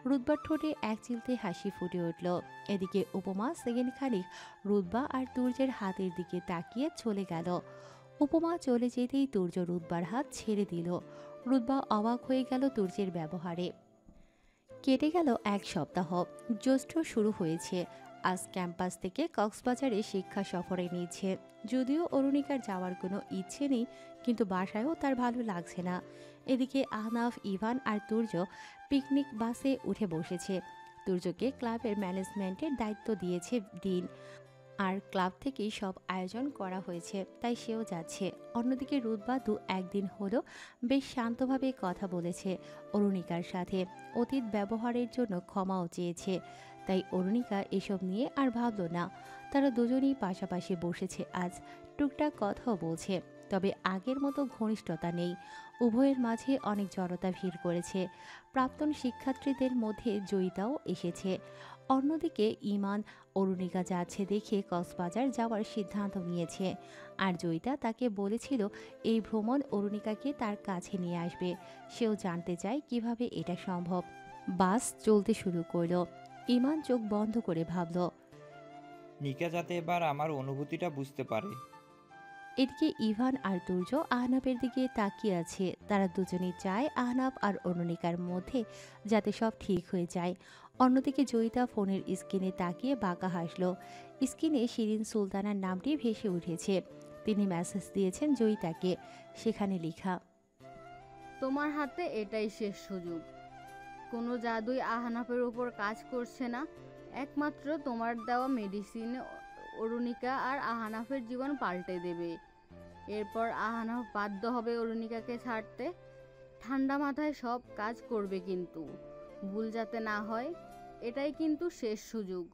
রুতবার ঠোঁটে এক চিলতে হাসি ফুটে উঠল। এদিকে উপমা সেকেন্ড খানিক রুতবা আর তুর্যের হাতের দিকে তাকিয়ে চলে গেল। উপমা চলে যেতেই তুর্য রুতবার হাত ছেড়ে দিল। রুতবা অবাক হয়ে গেল তুর্যের ব্যবহারে। কেটে গেল এক সপ্তাহ। জ্যৈষ্ঠ শুরু হয়েছে। আজ ক্যাম্পাস থেকে কক্সবাজারে শিক্ষা সফরে নিচ্ছে। যদিও অরুণিকার যাওয়ার কোনো ইচ্ছে নেই, কিন্তু বাসায়ও তার ভালো লাগছে না। এদিকে আহনাফ, ইভান আর তুর্য পিকনিক বাসে উঠে বসেছে। তুর্যকে ক্লাবের ম্যানেজমেন্টের দায়িত্ব দিয়েছে ডিন, আর ক্লাব থেকেই সব আয়োজন করা হয়েছে, তাই সেও যাচ্ছে। অন্যদিকে রুতবা একদিন হলো বেশ শান্তভাবে কথা বলেছে অরুণিকার সাথে। অতীত ব্যবহারের জন্য ক্ষমাও চেয়েছে। তাই অরুণিকা এসব নিয়ে আর ভাবল না। তারা দুজনেই পাশাপাশি বসেছে আজ। টুকটাক কথাও বলছে, তবে আগের মতো ঘনিষ্ঠতা নেই। উভয়ের মাঝে অনেক জড়তা ভিড় করেছে। প্রাক্তন শিক্ষার্থীদের মধ্যে জয়িতাও এসেছে। অন্যদিকে ইমান অরুণিকা যাচ্ছে দেখে কক্সবাজার যাওয়ার সিদ্ধান্ত নিয়েছে। আর জয়িতা তাকে বলেছিল এই ভ্রমণ অরুণিকাকে তার কাছে নিয়ে আসবে। সেও জানতে চায় কিভাবে এটা সম্ভব। বাস চলতে শুরু করলো। ইমান চোখ বন্ধ করে ভাবল। নিকা যাতে এবার আমার অনুভূতিটা বুঝতে পারে। এদিকে ইভান আর তুর্য আহনাফের দিকে তাকিয়ে আছে। তারা দুজনেই চায় আহনাফ আর অরুণিকার মধ্যে যাতে সব ঠিক হয়ে যায়। অন্যদিকে জয়িতা ফোনের স্ক্রিনে তাকিয়ে বাঁকা হাসল। স্ক্রিনে শিরিন সুলতানার নামটি ভেসে উঠেছে। তিনি মেসেজ দিয়েছেন জয়িতাকে। সেখানে লেখা, তোমার হাতে এটাই শেষ সুযোগ। কোনো জাদুই আহনাফের উপর কাজ করছে না। একমাত্র তোমার দেওয়া মেডিসিন অরুণিকা আর আহনাফের জীবন পাল্টে দেবে। এরপর আহনাফ বাধ্য হবে অরুণিকাকে ছাড়তে। ঠান্ডা মাথায় সব কাজ করবে, কিন্তু ভুল যাতে না হয়। এটাই কিন্তু শেষ সুযোগ।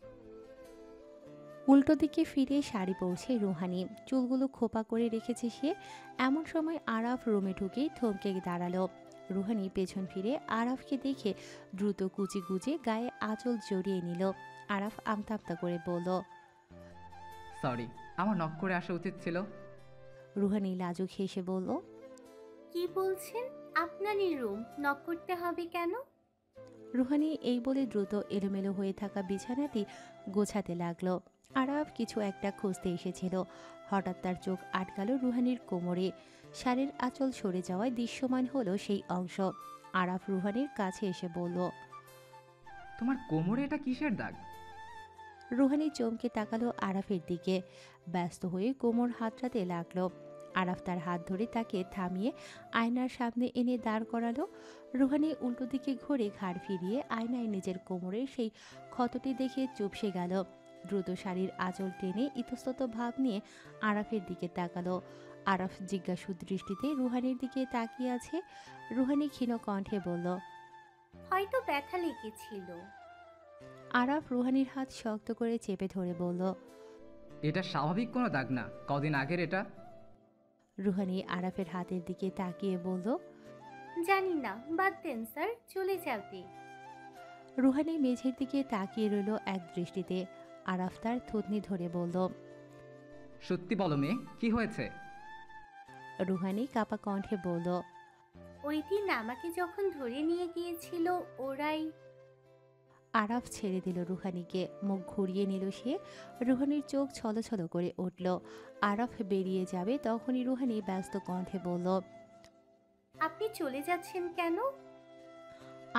উল্টো দিকে ফিরে শাড়ি পরছে রুহানি। চুলগুলো খোপা করে রেখেছে সে। এমন সময় আরাফ রুমে ঢুকেই থমকে দাঁড়ালো। রুহানি পেছন ফিরে আরাফকে দেখে দ্রুত কুচি গুজে গায়ে আঁচল জড়িয়ে নিল। আরাফ আমতা আমতা করে বলল, সরি, আমার নক করে আসা উচিত ছিল। রুহানি লাজুক হেসে বলল, কি বলছেন? আপনারই রুম, নক করতে হবে কেন? রুহানি এই বলে দ্রুত এলোমেলো হয়ে থাকা বিছানাটি গোছাতে লাগলো। আরাফ কিছু একটা খুঁজতে এসেছিল। হঠাৎ তার চোখ আটকাল রুহানির কোমরে। শাড়ির আঁচল সরে যাওয়ায় দৃশ্যমান হলো সেই অংশ। আরাফ রুহানির কাছে এসে বলল, তোমার কোমরে এটা কিসের দাগ? রুহানি চমকে তাকালো আরাফের দিকে। ব্যস্ত হয়ে কোমর হাতড়াতে লাগলো। আরাফ তার হাত ধরে তাকে থামিয়ে আয়নার সামনে এনে দাঁড় করালো। রুহানি উল্টো দিকে ঘুরে ঘাড় ফিরিয়ে আয়নায় নিজের কোমরের সেই ক্ষতটি দেখে চুপসে গেল। দ্রুত শাড়ির আঁচল টেনে ইতস্তত ভাব নিয়ে আরাফের দিকে তাকালো। আরাফ জিজ্ঞাসু দৃষ্টিতে রুহানির দিকে তাকিয়ে আছে। রুহানি ক্ষীণ কণ্ঠে বলল, হয়তো ব্যথা লেগেছিল। আরাফ রুহানির হাত শক্ত করে চেপে ধরে বলল, এটা স্বাভাবিক কোনো দাগ না, কদিন আগের এটা। রুহানি আরাফের হাতের দিকে তাকিয়ে বলল, জানি না, বাদ দেন স্যার, চলে যাবে। রুহানি মেঝের দিকে তাকিয়ে রইল এক দৃষ্টিতে। আরাফ তার থুতনি ধরে বলল, সত্যি বলো মেয়ে, কি হয়েছে? রুহানি কাপা কণ্ঠে বলল, ওই দিন আমাকে যখন ধরে নিয়ে গিয়েছিল ওরাই। আরাফ ছেড়ে দিল রুহানিকে। মুখ ঘুরিয়ে নিল সে। রুহানির চোখ ছলছল করে উঠল। আরাফ বেরিয়ে যাবে তখনই রুহানি ব্যস্ত কণ্ঠে বলল, আপনি চলে যাচ্ছেন কেন?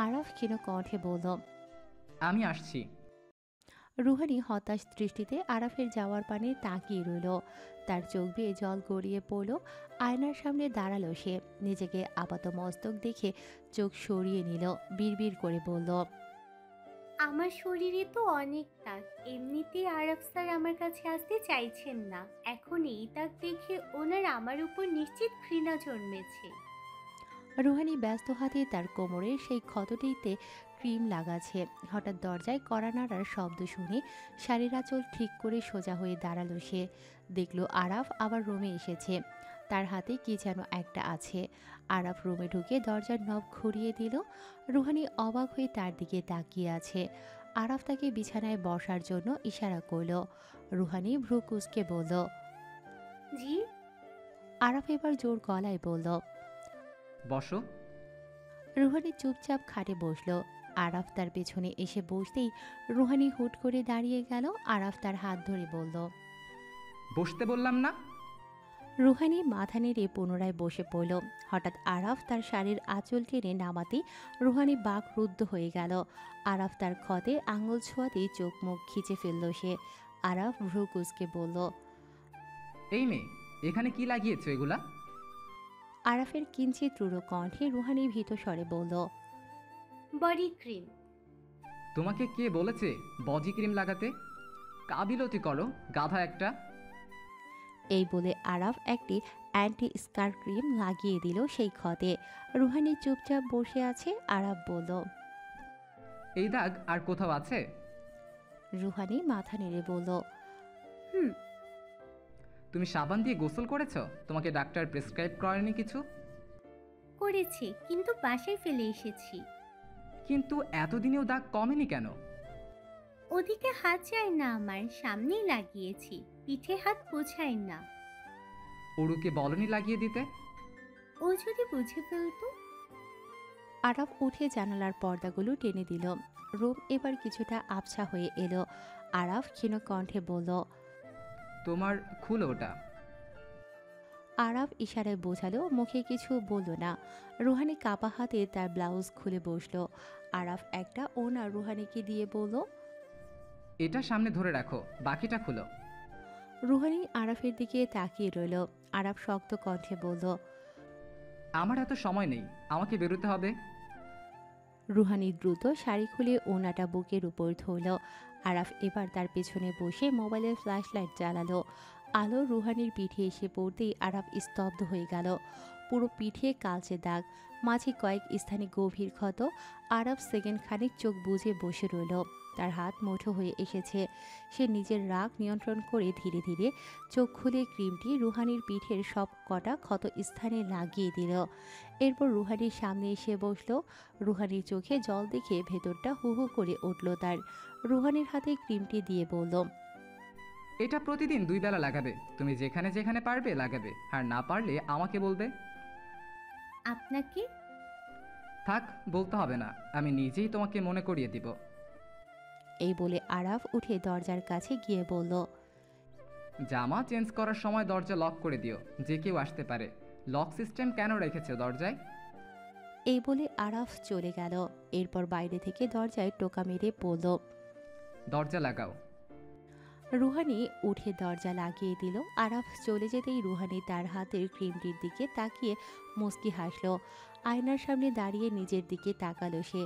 আরাফ ক্ষীণ কণ্ঠে বলল, আমি আসছি। রুহানি হতাশ দৃষ্টিতে আরাফের যাওয়ার পানে তাকিয়ে রইল। তার চোখ বেয়ে জল গড়িয়ে পড়ল। আয়নার সামনে দাঁড়ালো সে। নিজেকে আপাত মস্তক দেখে চোখ সরিয়ে নিল। বিড়বিড় করে বলল, আমার শরীরে তো অনেক দাগ। এমনিতেই আরব স্যার আমার কাছে আসতে চাইছেন না। এখন এই দাগ দেখে ওনার আমার উপর নিশ্চিত ঘৃণা জন্মেছে। রুহানি ব্যস্ত হাতে তার কোমরের সেই ক্ষতটিতে ক্রিম লাগাচ্ছে। হঠাৎ দরজায় কড়া নাড়ার শব্দ শুনে শাড়ির আঁচল ঠিক করে সোজা হয়ে দাঁড়ালো সে। দেখল আরাফ আবার রুমে এসেছে। তার হাতে কি যেন একটা আছে। আরাফ রুমে ঢুকে দরজার নব ঘুরিয়ে দিল। রুহানি অবাক হয়ে তার দিকে তাকিয়ে আছে। আরাফ তাকে বিছানায় বসার জন্য ইশারা করল। রুহানি ভ্রু কুঁচকে বলল, জি। আরাফ এবার জোর গলায় বলল, বসো। রুহানি চুপচাপ খাটে বসল। আরাফ তার পেছনে এসে বসতেই রুহানি হুট করে দাঁড়িয়ে গেল। আরাফ তার হাত ধরে বলল। বসতে বললাম না? রুহানি মাথা নেড়ে পুনরায় বসে পড়ল। হঠাৎ আরাফ তার শাড়ির আঁচল টেনে নামাতে রুহানি বাকরুদ্ধ হয়ে গেল। আরাফ তার ক্ষতে আঙুল ছোঁয়াতেই চোখ মুখ খিচে ফেলল সে। আরাফ ভ্রু কুঁচকে বলল। এই মেয়ে, এখানে কি লাগিয়েছো এগুলা? আরাফের কিঞ্চিত রূঢ় কণ্ঠে রুহানি ভীত স্বরে বলল। Body cream. তোমাকে কে বলেছে বডি ক্রিম লাগাতে? কাবিলতি করো, গাধা একটা। এই বলে আরাফ একটি অ্যান্টি স্কার ক্রিম লাগিয়ে দিল সেই ক্ষতে। রুহানি চুপচাপ বসে আছে। আরাফ বলল। এই দাগ আর কোথাও আছে? রুহানি মাথা নেড়ে বলল। হুম। তুমি সাবান দিয়ে গোসল করেছো? তোমাকে ডাক্তার প্রেসক্রাইব করেনি কিছু? করেছি, কিন্তু বাসায় ফেলে এসেছি। কিন্তু এতদিনেও দাগ কমেনি কেন? ওদিকে হাত যায় না, আমার সামনেই লাগিয়েছি। পিঠে হাত পোছায় না। ওরুকে বলনি লাগিয়ে দিতে? ও যদি বুঝে ফেলতো। আরাফ উঠে জানালার পর্দাগুলো টেনে দিল। রুম এবার কিছুটা আবছা হয়ে এলো। আরাফ ক্ষীণ কণ্ঠে বলল। তোমার খুলো ওটা। আরাফ ইশারায় বোঝালো, মুখে কিছু বলল না। রুহানি কাপা হাতে তার ব্লাউজ খুলে বসলো। আরাফ একটা ওনা রুহানিকে দিয়ে বলল। এটা সামনে ধরে রাখো, বাকিটা খুলো। রুহানি আরাফের দিকে তাকিয়ে রইল। আরাফ শক্ত কণ্ঠে বলল। আমার এত সময় নেই, আমাকে বেরোতে হবে। রুহানি দ্রুত শাড়ি খুলে ওনাটা বুকের উপর ধরল। আরাফ এবার তার পেছনে বসে মোবাইলের ফ্ল্যাশ লাইট জ্বালালো। আলো রুহানির পিঠে এসে পড়তেই আরাফ স্তব্ধ হয়ে গেল। পুরো পিঠে কালচে দাগ, মাঝে কয়েক স্থানে গভীর ক্ষত। আরাফ সেকেন্ড খানিক চোখ বুজে বসে রইল। তার হাত মুঠো হয়ে এসেছে। সে নিজের রাগ নিয়ন্ত্রণ করে ধীরে ধীরে চোখ খুলে ক্রিমটি রুহানির পিঠের সব কটা ক্ষত স্থানে লাগিয়ে দিল। এরপর রুহানির সামনে এসে বসল। রুহানির চোখে জল দেখে ভেতরটা হু হু করে উঠল তার। রুহানির হাতে ক্রিমটি দিয়ে বলল। এটা প্রতিদিন 2 বেলা লাগাবে। তুমি যেখানে যেখানে পারবে লাগাবে, আর না পারলে আমাকে বলবে। আপনাকে? থাক, বলতে হবে না, আমি নিজেই তোমাকে মনে করিয়ে দিব। এই বলে আরাফ উঠে দরজার কাছে গিয়ে বলল। জামা চেঞ্জ করার সময় দরজা লক করে দিও, যে কেউ আসতে পারে। লক সিস্টেম কেন রেখেছো দরজায়? এই বলে আরাফ চলে গেল। এরপর বাইরে থেকে দরজায় টোকা মেরে বলল। দরজা লাগাও। রুহানি উঠে দরজা লাগিয়ে দিল। আরাফ চলে যেতেই রুহানি তার হাতের ক্রিমটির দিকে তাকিয়ে মুচকি হাসল। আয়নার সামনে দাঁড়িয়ে নিজের দিকে তাকালো সে।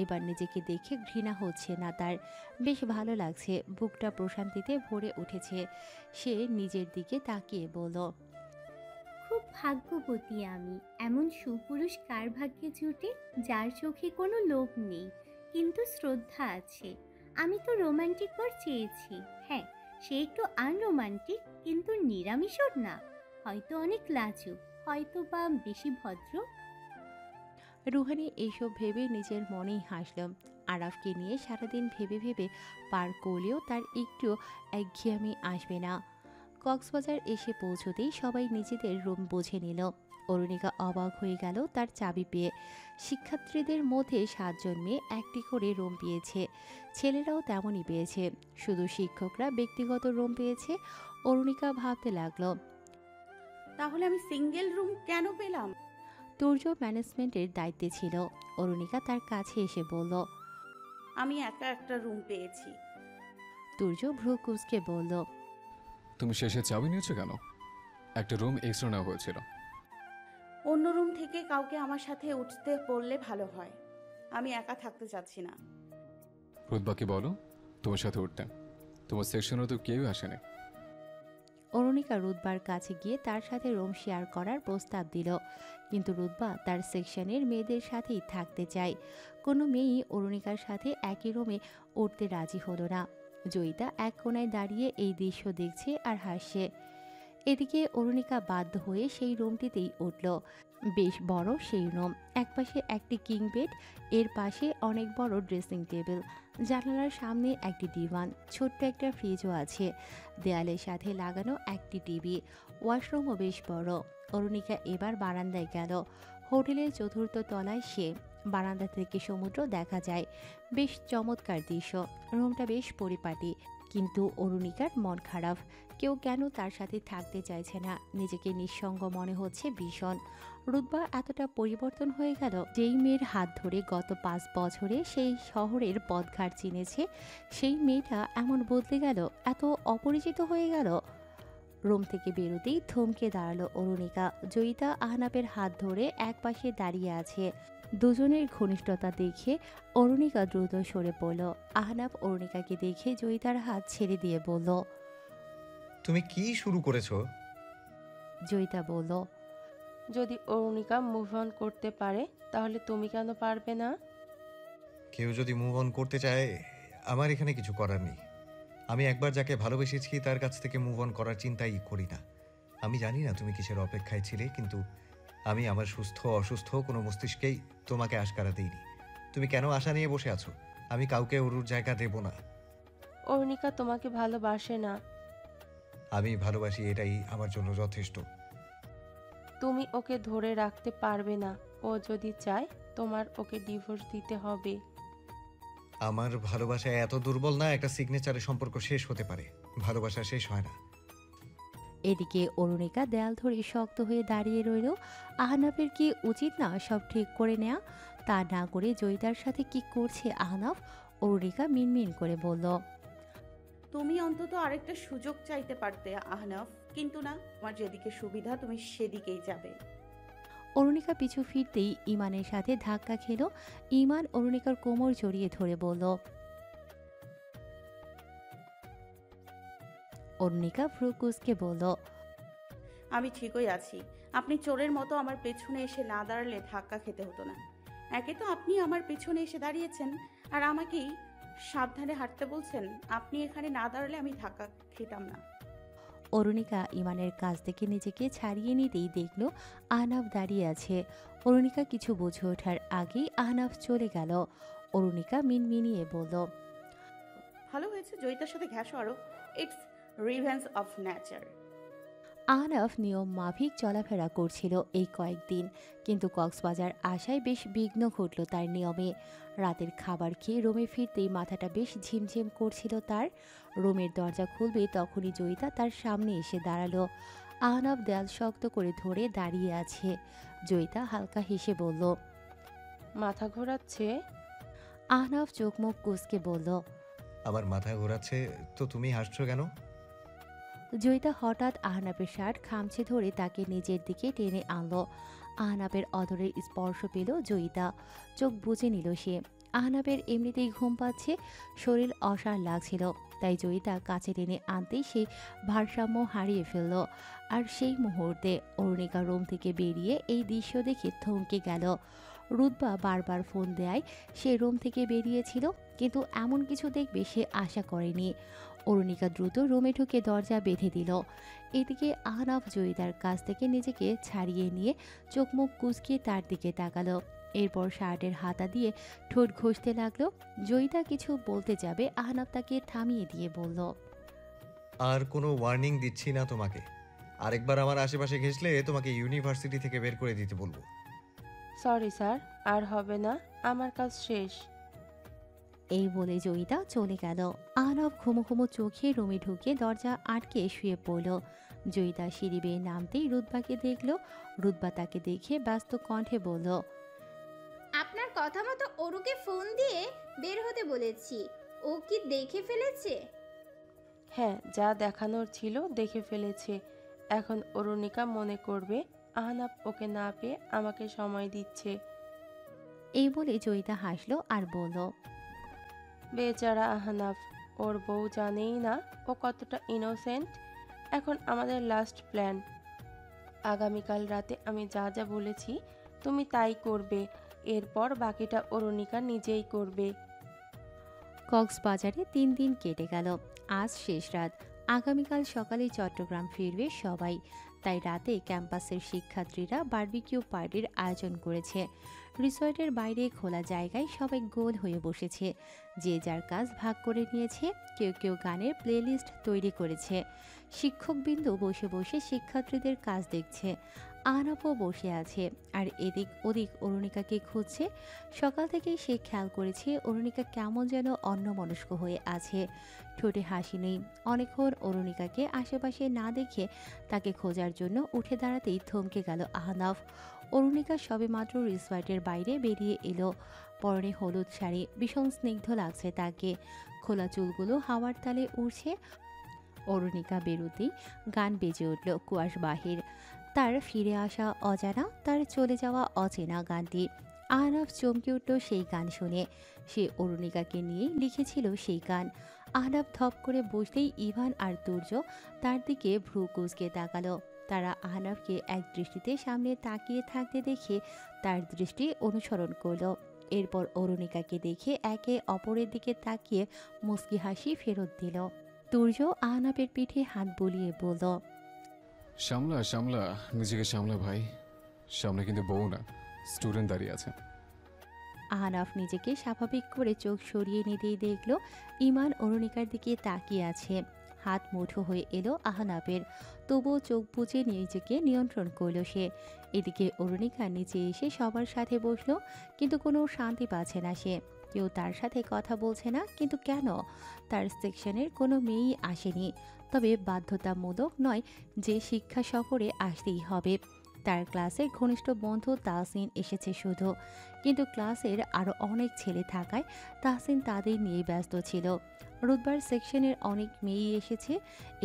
এবার নিজেকে দেখে ঘৃণা হচ্ছে না তার, বেশ ভালো লাগছে। বুকটা প্রশান্তিতে ভরে উঠেছে। সে নিজের দিকে তাকিয়ে বলল। খুব ভাগ্যবতী আমি। এমন সুপুরুষ কার ভাগ্যে জুটে, যার চোখে কোনো লোভ নেই কিন্তু শ্রদ্ধা আছে। আমি তো রোমান্টিক বর চেয়েছি। হ্যাঁ, সে একটু আনরোমান্টিক, কিন্তু নিরামিষও না। হয়তো অনেক লাজুক, হয়তো বা বেশি ভদ্র। রুহানি এইসব ভেবে নিজের মনেই হাসল। আরাফকে নিয়ে সারাদিন ভেবে ভেবে পার করলেও তার একটু একঘেয়েমি আসবে না। কক্সবাজার এসে পৌঁছতেই সবাই নিজেদের রুম বুঝে নিল। অরুণিকা অবাক হয়ে গেল তার চাবি পেয়ে। শিক্ষার্থীদের মধ্যে 7 জন মেয়ে একটি করে রুম পেয়েছে, ছেলেরাও তেমনই পেয়েছে। শুধু শিক্ষকরা ব্যক্তিগত রুম পেয়েছে। অরুণিকা ভাবতে লাগলো। তাহলে আমি সিঙ্গেল রুম কেন পেলাম? তুর্য ম্যানেজমেন্টের দায়িত্বে ছিল। অরুণিকা তার কাছে এসে বলল। আমি একা একটা রুম পেয়েছি। তুর্য ভ্রু কুঁচকে বলল। তুমি শেষে চাবি নিয়েছো কেন? একটা রুম এক্সট্রা নেওয়া হয়েছিল। অন্য রুম থেকে কাউকে আমার সাথে উঠতে বললে ভালো হয়। আমি একা থাকতে চাচ্ছি না। রুদ্বাকে বলো তোমার সাথে উঠতে। তোমার সেকশনে তো কেউ আসেনি। অরুণিকা রুদ্বার কাছে গিয়ে তার সাথে রুম শেয়ার করার প্রস্তাব দিল, কিন্তু রুদ্বা তার সেকশনের মেয়েদের সাথেই থাকতে চায়। কোনো মেয়েই অরুণিকার সাথে একই রুমে উঠতে রাজি হলো না। জয়িতা এক কোণায় দাঁড়িয়ে এই দৃশ্য দেখছে আর হাসছে। এদিকে অরুণিকা বাধ্য হয়ে সেই রুমটিতেই উঠল। বেশ বড় সেই রুম। একপাশে একটি কিং বেড, এর পাশে অনেক বড় ড্রেসিং টেবিল, জানালার সামনে একটি ডিভান, ছোট্ট একটা ফ্রিজও আছে। দেয়ালের সাথে লাগানো একটি টিভি, ওয়াশরুমও বেশ বড়। অরুণিকা এবার বারান্দায় গেল। হোটেলের 4র্থ তলায় সে। বারান্দা থেকে সমুদ্র দেখা যায়। বেশ চমৎকার দৃশ্য। রুমটা বেশ পরিপাটি, কিন্তু অরুণিকার মন খারাপ। কেউ কেন তার সাথে থাকতে চাইছে না, নিজেকে নিঃসঙ্গ মনে হচ্ছে ভীষণ। রুতবা এতটা পরিবর্তন হয়ে গেল, যেই মেয়ের হাত ধরে গত 5 বছরে সেই শহরের পথঘাট চিনেছে, সেই মেয়েটা এমন বদলে গেল, এত অপরিচিত হয়ে গেল। রুম থেকে বেরোতেই থমকে দাঁড়ালো অরুণিকা। জয়িতা আহনাফের হাত ধরে একপাশে দাঁড়িয়ে আছে। দুজনের ঘনিষ্ঠতা দেখে অরুণিকা দ্রুত সরে পড়ল। আহনাফ অরুণিকাকে দেখে জয়িতার হাত ছেড়ে দিয়ে বলল। তুমি কি শুরু করেছো? জয়িতা বলল, যদি অরুণিকা মুভ অন করতে পারে তাহলে তুমি কেন পারবে না? কেউ যদি মুভ অন করতে চায়, আমার এখানে কিছু করার নেই। আমি একবার যাকে ভালোবেসেছি তার কাছ থেকে মুভ অন করার চিন্তাই করি না। আমি জানি না তুমি কিসের অপেক্ষায় ছিলে, কিন্তু আমি আমার সুস্থ অসুস্থ কোনো মস্তিষ্কেই তোমাকে আশকারা দিইনি। তুমি কেন আশা নিয়ে বসে আছো? আমি কাউকে অরুর জায়গা দেব না। অরুণিকা তোমাকে ভালোবাসে না। আমি ভালোবাসি, এটাই আমার জন্য যথেষ্ট। তুমি ওকে ধরে রাখতে পারবে না। ও যদি চায় তোমার ওকে ডিভোর্স দিতে হবে। আমার ভালোবাসা এত দুর্বল না একটা সিগনেচারে সম্পর্ক শেষ হতে পারে। ভালোবাসা শেষ হয় না। এদিকে অরুণিকা দেয়াল ধরে শক্ত হয়ে দাঁড়িয়ে রইল। আহনাফের কি উচিত না সব ঠিক করে নেয়া? তা না করে জয়িতার সাথে কি করছে আহনাফ? অরুণিকা মিনমিন করে বলল, তুমি অন্তত আরেকটা সুযোগ চাইতে পারতে আহনাফ, কিন্তু না, তোমার যেদিকে সুবিধা তুমি সেদিকেই যাবে। অরুণিকা পিছু ফিরতেই ইমানের সাথে ধাক্কা খেল। ইমান অরুণিকার কোমর জড়িয়ে ধরে বলল। অরুণিকা ভ্রু কুঁচকে বলল, আমি ঠিকই আছি। আপনি চোরের মতো আমার পেছনে এসে না দাঁড়ালে ধাক্কা খেতে হতো না। একে তো আপনি আমার পেছনে এসে দাঁড়িয়েছেন, আর আমাকেই সাবধানে হাঁটতে বলছেন। আপনি এখানে না দাঁড়ালে আমি ধাক্কা খেতাম না। অরুণিকা ইমানের কাছ থেকে নিজেকে ছাড়িয়ে নিতেই দেখল আহনাফ দাঁড়িয়ে আছে। অরুণিকা কিছু বুঝে ওঠার আগেই আহনাফ চলে গেল। অরুণিকা মিনমিনিয়ে বলল, ভালো হয়েছে জয়িতার সাথে ঘ্যাসো আরো। It's revenge of nature. Ahnaf নিয়ম মাফিক চলাফেরা করছিল এই কয়েকদিন, কিন্তু কক্সবাজার আসায় বেশ বিঘ্ন ঘটল তার নিয়মে। রাতের খাবার খেয়ে রুমে ফিরতেই মাথাটা বেশ ঝিমঝিম করছিল তার। রুমের দরজা খুলবে তখনই জয়িতা তার সামনে এসে দাঁড়ালো। আহনাফ দেয়াল শক্ত করে ধরে দাঁড়িয়ে আছে। জয়িতা হালকা হেসে বলল, মাথা ঘোরাচ্ছে? আহনাফ চোখ মুখ কুঁচকে বলল, আমার মাথা ঘোরাচ্ছে তো তুমি হাসছো কেন? জয়িতা হঠাৎ আহনাফের শার্ট খামচে ধরে তাকে নিজের দিকে টেনে আনলো। আহনাফের অধরের স্পর্শ পেল জয়িতা। চোখ বুজে নিল সে। আহনাফের এমনিতেই ঘুম পাচ্ছে, শরীর অসাড় লাগছিল, তাই জয়িতা কাছে টেনে আনতেই সে ভারসাম্য হারিয়ে ফেলল। আর সেই মুহূর্তে অরুণিকা রুম থেকে বেরিয়ে এই দৃশ্য দেখে থমকে গেল। রুতবা বারবার ফোন দেয় সে রুম থেকে বেরিয়েছিল, কিন্তু এমন কিছু দেখবে সে আশা করেনি। অরুণিকা দ্রুত রুমে ঢুকে দরজা বেঁধে দিল। এদিকে আহনাফ জয়িতার কাছ থেকে নিজেকে ছাড়িয়ে নিয়ে চোখ মুখ কুঁচকিয়ে তার দিকে তাকালো। এরপর শার্টের হাতা দিয়ে ঠোঁট ঘষতে লাগলো। জয়িতা কিছু বলতে যাবে, আহনাফ তাকে থামিয়ে দিয়ে বলল, আর কোনো ওয়ার্নিং দিচ্ছি না তোমাকে। আরেকবার আমার আশেপাশে ঘেসলে তোমাকে ইউনিভার্সিটি থেকে বের করে দিতে বলবো। সরি স্যার, আর হবে না, আমার কাজ শেষ। এই বলে জয়িতা চলে গেল। আহনাফ ঘুমো ঘুমো চোখে রুমে ঢুকে দরজা আটকে শুয়ে পড়ল। জয়িতা সিঁড়ি বেয়ে নামতেই রুতবাকে দেখল। রুতবা তাকে দেখে ব্যস্ত কণ্ঠে বলল, আপনার কথা মতো ওরুকে ফোন দিয়ে বের হতে বলেছি। ও কি দেখে ফেলেছে? হ্যাঁ, যা দেখানোর ছিল দেখে ফেলেছে। এখন অরুণিকা মনে করবে আহনাফ ওকে না পেয়ে আমাকে সময় দিচ্ছে। এই বলে জয়িতা হাসলো আর বলল, বেচারা আহনাফ, ওর বউ জানেই না ও কতটা ইনোসেন্ট। এখন আমাদের লাস্ট প্ল্যান, আগামীকাল রাতে আমি যা যা বলেছি তুমি তাই করবে। এরপর বাকিটা অরুণিকা নিজেই করবে। কক্সবাজারে 3 দিন কেটে গেল। আজ শেষ রাত। আগামীকাল সকালে চট্টগ্রাম ফিরবে সবাই, তাই রাতে ক্যাম্পাসের শিক্ষার্থীরা বারবিকিউ পার্টির আয়োজন করেছে। রিসর্টের বাইরে খোলা জায়গায় সবাই গোল হয়ে বসেছে, যে যার কাজ ভাগ করে নিয়েছে। কেউ কেউ গানের প্লেলিস্ট তৈরি করেছে। শিক্ষকবৃন্দ বসে বসে শিক্ষার্থীদের কাজ দেখছে। আহনাফও বসে আছে আর এদিক ওদিক অরুণিকাকে খুঁজছে। সকাল থেকে সে খেয়াল করেছে অরুণিকা কেমন যেন অন্যমনস্ক হয়ে আছে, ঠোঁটে হাসি নেই। অনেকক্ষণ অরুণিকাকে আশেপাশে না দেখে তাকে খোঁজার জন্য উঠে দাঁড়াতেই থমকে গেল আহনাফ। অরুণিকা সবেমাত্র রিসর্টের বাইরে বেরিয়ে এলো। পরনে হলুদ শাড়ি, ভীষণ স্নিগ্ধ লাগছে তাকে। খোলা চুলগুলো হাওয়ার তালে উড়ছে। অরুণিকা বেরোতেই গান বেজে উঠল কুয়াশ বাহির। তার ফিরে আসা অজানা, তার চলে যাওয়া অচেনা গানটি। আহনাফ চমকে উঠল সেই গান শুনে। সে অরুণিকাকে নিয়ে লিখেছিল সেই গান। আহনাফ ধপ করে বসলেই ইভান আর তুর্য তার দিকে ভ্রু কুঁচকে তাকালো। তারা আহনাফকে এক দৃষ্টিতে সামনে তাকিয়ে থাকতে দেখে তার দৃষ্টি অনুসরণ করল। এরপর অরুণিকাকে দেখে একে অপরের দিকে তাকিয়ে মুচকি হাসি ফেরত দিল। তুর্য আহনাফের পিঠে হাত বুলিয়ে বলল, সামলা সামলা, নিজেকে সামলা ভাই, সামনে কিন্তু বউ না, স্টুডেন্ট দাঁড়িয়ে আছে। আহনাফ নিজেকে স্বাভাবিক করে চোখ সরিয়ে নিতেই দেখল ইমান অরুণিকার দিকে তাকিয়ে আছে। হাত মুঠো হয়ে এলো আহনাফের, তবুও চোখ বুজে নিজেকে নিয়ন্ত্রণ করলো সে। এদিকে অরুণিকা নিচে এসে সবার সাথে বসলো, কিন্তু কোনো শান্তি পাচ্ছে না সে। কেউ তার সাথে কথা বলছে না, কিন্তু কেন? তার সেকশনের কোনো মেয়েই আসেনি। তবে বাধ্যতামূলক নয় যে শিক্ষা সফরে আসতেই হবে। তার ক্লাসের ঘনিষ্ঠ বন্ধু তাহসিন এসেছে শুধু, কিন্তু ক্লাসের আরও অনেক ছেলে থাকায় তাহসিন তাদের নিয়ে ব্যস্ত ছিল। রুধবার সেকশনের অনেক মেয়েই এসেছে।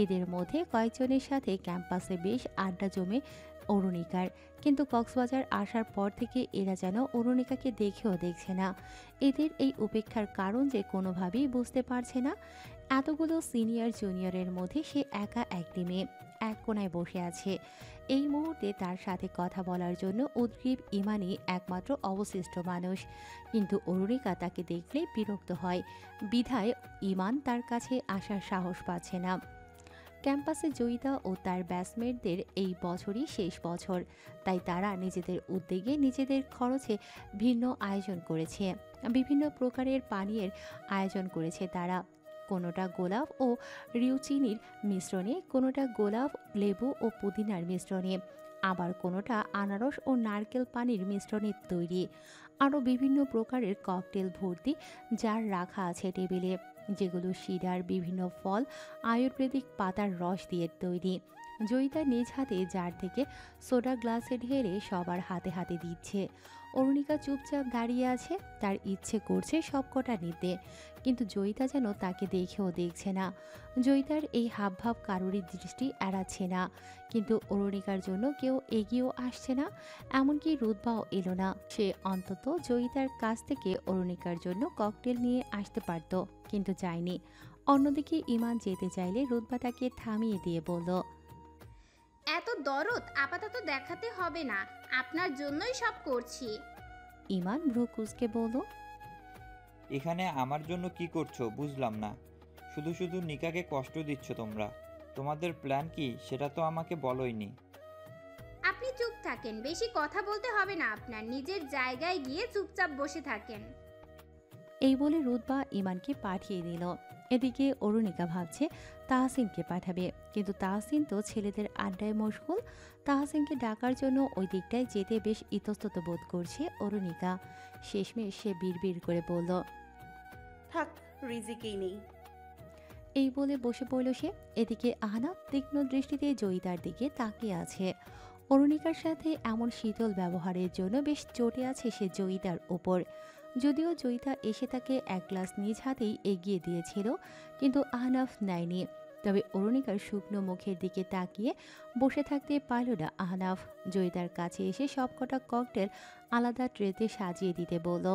এদের মধ্যে কয়েকজনের সাথে ক্যাম্পাসে বেশ আড্ডা জমে অরুণিকার, কিন্তু কক্সবাজার আসার পর থেকে এরা যেন অরুণিকাকে দেখেও দেখছে না। এদের এই উপেক্ষার কারণ যে কোনোভাবেই বুঝতে পারছে না। এতগুলো সিনিয়র জুনিয়রের মধ্যে সে একা একটি মেয়ে এক কোনায় বসে আছে। এই মুহূর্তে তার সাথে কথা বলার জন্য উদ্গ্রীব ইমানই একমাত্র অবশিষ্ট মানুষ, কিন্তু অরুণিকা তাকে দেখলে বিরক্ত হয়। বিধায় ইমান তার কাছে আসার সাহস পাচ্ছে না। ক্যাম্পাসে জয়িতা ও তার ব্যাচমেটদের এই বছরই শেষ বছর, তাই তারা নিজেদের উদ্যোগে নিজেদের খরচে ভিন্ন আয়োজন করেছে। বিভিন্ন প্রকারের পানীয়ের আয়োজন করেছে তারা। কোনোটা গোলাপ ও রিউচিনির মিশ্রণে, কোনোটা গোলাপ, লেবু ও পুদিনার মিশ্রণে, আবার কোনোটা আনারস ও নারকেল পানির মিশ্রণে তৈরি। আরও বিভিন্ন প্রকারের ককটেল ভর্তি জার রাখা আছে টেবিলে, যেগুলো শিরার বিভিন্ন ফল, আয়ুর্বেদিক পাতার রস দিয়ে তৈরি। জয়িতা নিজ হাতে জার থেকে সোডা গ্লাসে ঢেলে সবার হাতে হাতে দিচ্ছে। অরুণিকা চুপচাপ দাঁড়িয়ে আছে, তার ইচ্ছে করছে সবকটা নিতে, কিন্তু জয়িতা যেন তাকে দেখেও দেখছে না। জয়িতার এই হাবভাব কারোরই দৃষ্টি এড়াচ্ছে না, কিন্তু অরুণিকার জন্য কেউ এগিয়েও আসছে না। এমনকি রুধবাও এলো না। সে অন্তত জয়িতার কাছ থেকে অরুণিকার জন্য ককটেল নিয়ে আসতে পারত, কিন্তু যায়নি। অন্যদিকে ইমান যেতে চাইলে রুধবা তাকে থামিয়ে দিয়ে বলল, এত দরদ আপাতত দেখাতে হবে না, আপনার জন্যই সব করছি। ইমান ভ্রু কুঁচকে বলল, এখানে আমার জন্য কি করছো বুঝলাম না। শুধু শুধু নিকাকে কষ্ট দিচ্ছ তোমরা। তোমাদের প্ল্যান কি সেটা তো আমাকে বলোইনি। আপনি চুপ থাকেন, বেশি কথা বলতে হবে না আপনার, নিজের জায়গায় গিয়ে চুপচাপ বসে থাকেন। এই বলে রুধবা ইমানকে পাঠিয়ে দিল। এদিকে অরুণিকা ভাবছে তাহসিনকে পাঠাবে, কিন্তু তাহসিন তো ছেলেদের আড্ডায় মশগুল। তাহসিনকে ডাকার জন্য ওই দিকটায় যেতে বেশ ইতস্তত বোধ করছে অরুণিকা। শেষমেশ সে বিড়বিড় করে বলল, থাক, রিজিকেই নেই। এই বলে বসে পড়ল সে। এদিকে আহনাফ তীক্ষ্ণ দৃষ্টিতে জয়িতার দিকে তাকিয়ে আছে। অরুণিকার সাথে এমন শীতল ব্যবহারের জন্য বেশ চটে আছে সে জয়িতার ওপর। যদিও জয়িতা এসে তাকে এক গ্লাস নিজ হাতেই এগিয়ে দিয়েছিল, কিন্তু আহনাফ নেয়নি। তবে অরুণিকার শুকনো মুখের দিকে তাকিয়ে বসে থাকতে পারল না আহনাফ। জয়িতার কাছে এসে সবকটা ককটেল আলাদা ট্রেতে সাজিয়ে দিতে বলল।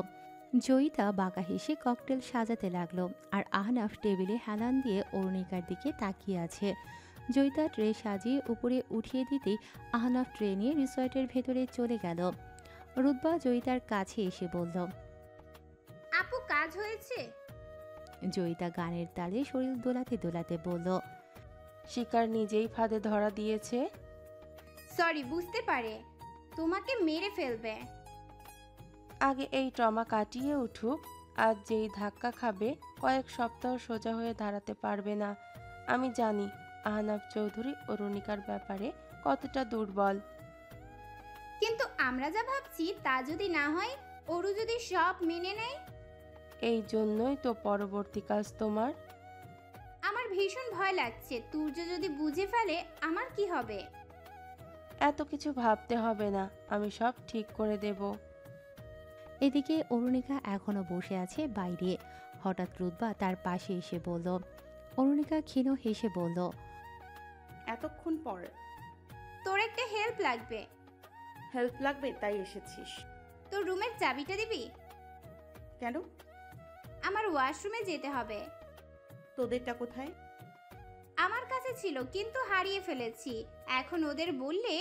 জয়িতা বাঁকা হেসে ককটেল সাজাতে লাগলো, আর আহনাফ টেবিলে হেলান দিয়ে অরুণিকার দিকে তাকিয়ে আছে। জয়িতা ট্রে সাজিয়ে উপরে উঠিয়ে দিতেই আহনাফ ট্রে নিয়ে রিসর্টের ভেতরে চলে গেল। রুধবা জয়িতার কাছে এসে বলল, আপু কাজ হয়েছে? জয়িতা গানের তালে শরীর দোলাতে দোলাতে বলল, শিকার নিজেই ফাঁদে ধরা দিয়েছে। সরি, বুঝতে পারে তোমাকে মেরে ফেলবে। আগে এই ট্রমা কাটিয়ে উঠুক। আজ যেই ধাক্কা খাবে কয়েক সপ্তাহ সোজা হয়ে দাঁড়াতে পারবে না। আমি জানি আহনাফ চৌধুরী অরুণিকার ব্যাপারে কতটা দুর্বল। কিন্তু আমরা যা ভাবছি তা যদি না হয়, অরু যদি সব মেনে নেয়? এই জন্যই তো পরবর্তী কাজ তোমার। আমার ভীষণ ভয় লাগছে, তুর্য যদি বুঝে ফেলে আমার কি হবে? এত কিছু ভাবতে হবে না, আমি সব ঠিক করে দেব। এদিকে অরুণিকা এখনো বসে আছে বাইরে। হঠাৎ রুদ্বা তার পাশে এসে বলল। অরুণিকা ক্ষীণ হেসে বলল, এতক্ষণ পর তোর একটা হেল্প লাগবে। হেল্প লাগবে তাই এসেছিস? তোর রুমের চাবিটা দিবি? কেন? আমার ওয়াশরুমে যেতে হবে। তোদেরটা কোথায়? আমার কাছে ছিল কিন্তু হারিয়ে ফেলেছি। এখন ওদের বললে